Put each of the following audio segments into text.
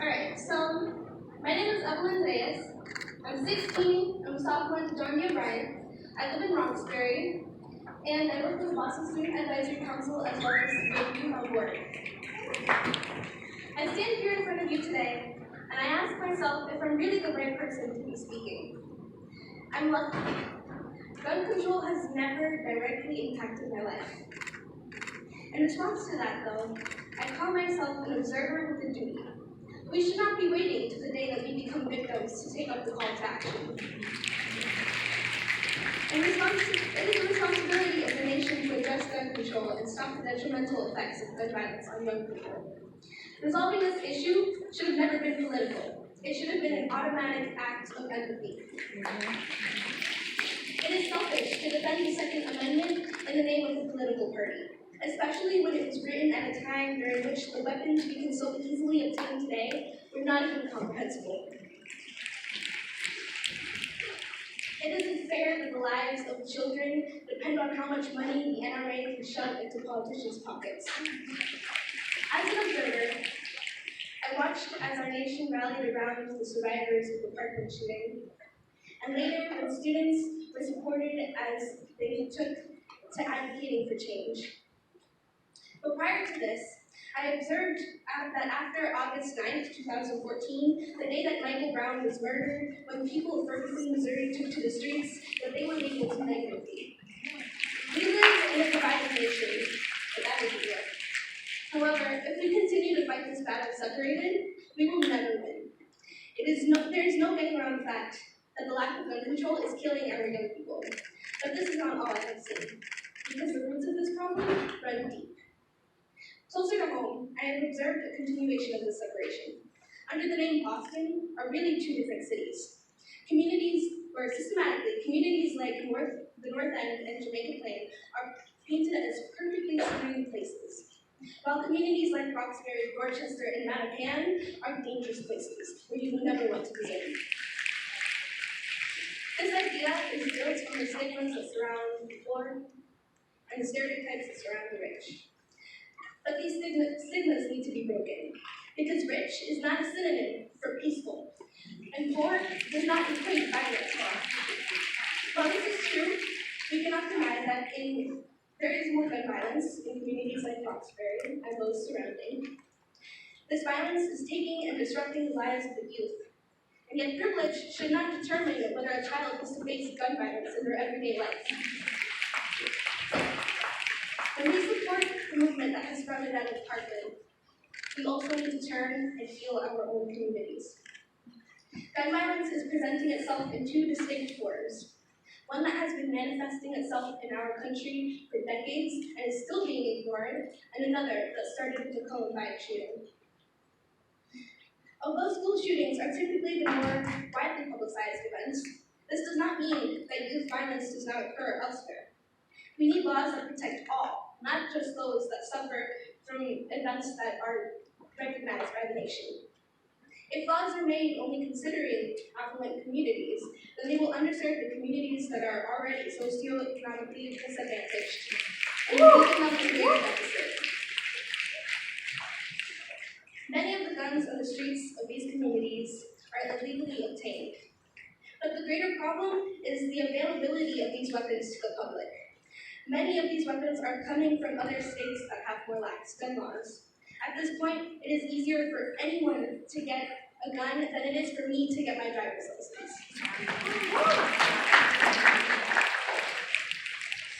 Alright, so my name is Evelyn. I'm 16, I'm a sophomore at Gardner Auditorium. I live in Roxbury, and I work with the Boston Student Advisory Council as well as the Youth Board. I stand here in front of you today, and I ask myself if I'm really the right person to be speaking. I'm lucky. Gun control has never directly impacted my life. In response to that, though, I call myself an observer with a duty. We should not be waiting to the day that we become victims to take up the call to action. It is the responsibility of the nation to address gun control and stop the detrimental effects of gun violence on young people. Resolving this issue should have never been political. It should have been an automatic act of empathy. It is selfish to defend the Second Amendment in the name of a political party, especially when it was written at a time during which the weapons we can so easily obtain today were not even comprehensible. It isn't fair that the lives of children depend on how much money the NRA can shove into politicians' pockets. As an observer, I watched as our nation rallied around the survivors of the Parkland shooting, and later when students were supported as they took to advocating for change. But prior to this, I observed that after August 9th, 2014, the day that Michael Brown was murdered, when people of Ferguson, Missouri took to the streets, that they were labeled negatively. We live in a divided nation, but that isn't work. However, if we continue to fight this battle separated, we will never win. There is no getting around the fact that the lack of gun control is killing our young people. But this is not all I have seen, because the roots of this problem run deep. Closer to home, I have observed a continuation of this separation. Under the name Boston are really two different cities. Communities like the North End and Jamaica Plain are painted as perfectly serene places, while communities like Roxbury, Dorchester, and Mattapan are dangerous places where you would never want to be in. This idea is built on the stigmas that surround the poor and the stereotypes that surround the rich. But these stigmas need to be broken, because rich is not a synonym for peaceful, and poor does not equate violence. While this is true, we cannot deny that there is more gun violence in communities like Roxbury and those surrounding. This violence is taking and disrupting the lives of the youth, and yet privilege should not determine whether a child is to face gun violence in their everyday life. When we support the movement that has sprouted out of Parkland, we also need to turn and heal our own communities. Gun violence is presenting itself in two distinct forms. One that has been manifesting itself in our country for decades and is still being ignored, and another that started with the Columbine shooting. Although school shootings are typically the more widely publicized events, this does not mean that youth violence does not occur elsewhere. We need laws that protect all, not just those that suffer from events that are recognized by the nation. If laws are made only considering affluent communities, then they will underserve the communities that are already socioeconomically disadvantaged and leaving them in greater deficit. Many of the guns on the streets of these communities are illegally obtained. But the greater problem is the availability of these weapons to the public. Many of these weapons are coming from other states that have more lax gun laws. At this point, it is easier for anyone to get a gun than it is for me to get my driver's license.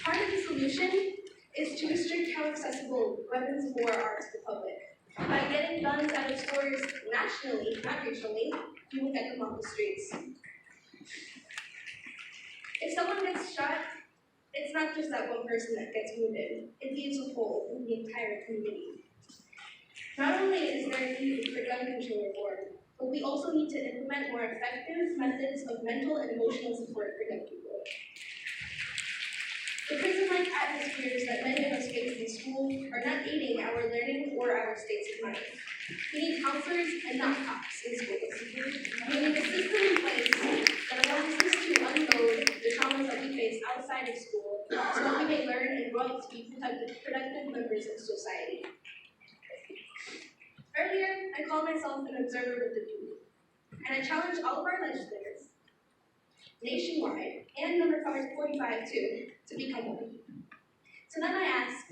Part of the solution is to restrict how accessible weapons of war are to the public. By getting guns out of stores nationally, not regionally, you will get them off the streets. If someone gets shot, it's not just that one person that gets wounded. It leaves a hole in the entire community. Not only is there a need for gun control reform, but we also need to implement more effective methods of mental and emotional support for young people. The prison-like atmospheres that many of us face in school are not aiding our learning or our states of mind. We need counselors and not cops in schools. We need a system in place that allows us to unload the traumas that we face outside of school so that we may learn and grow up to be productive members of society. Earlier, I called call myself an observer with the people, and I challenge all of our legislators, nationwide, and number card 45 too, to become one. So then I ask,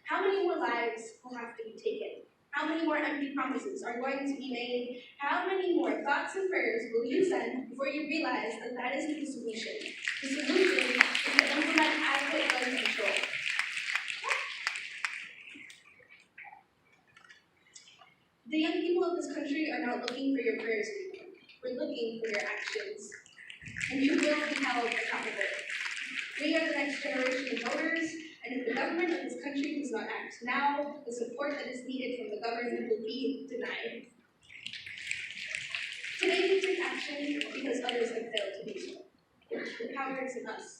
how many more lives will have to be taken? How many more empty promises are going to be made? How many more thoughts and prayers will you send before you realize that that isn't the solution? The solution is to implement adequate gun control. The young people of this country are not looking for your prayers anymore. We're looking for your actions. And you will be held accountable. We are the next generation of voters, and if the government of this country does not act now, the support that is needed from the government will be denied. Today we take action because others have failed to do so. The power is in us.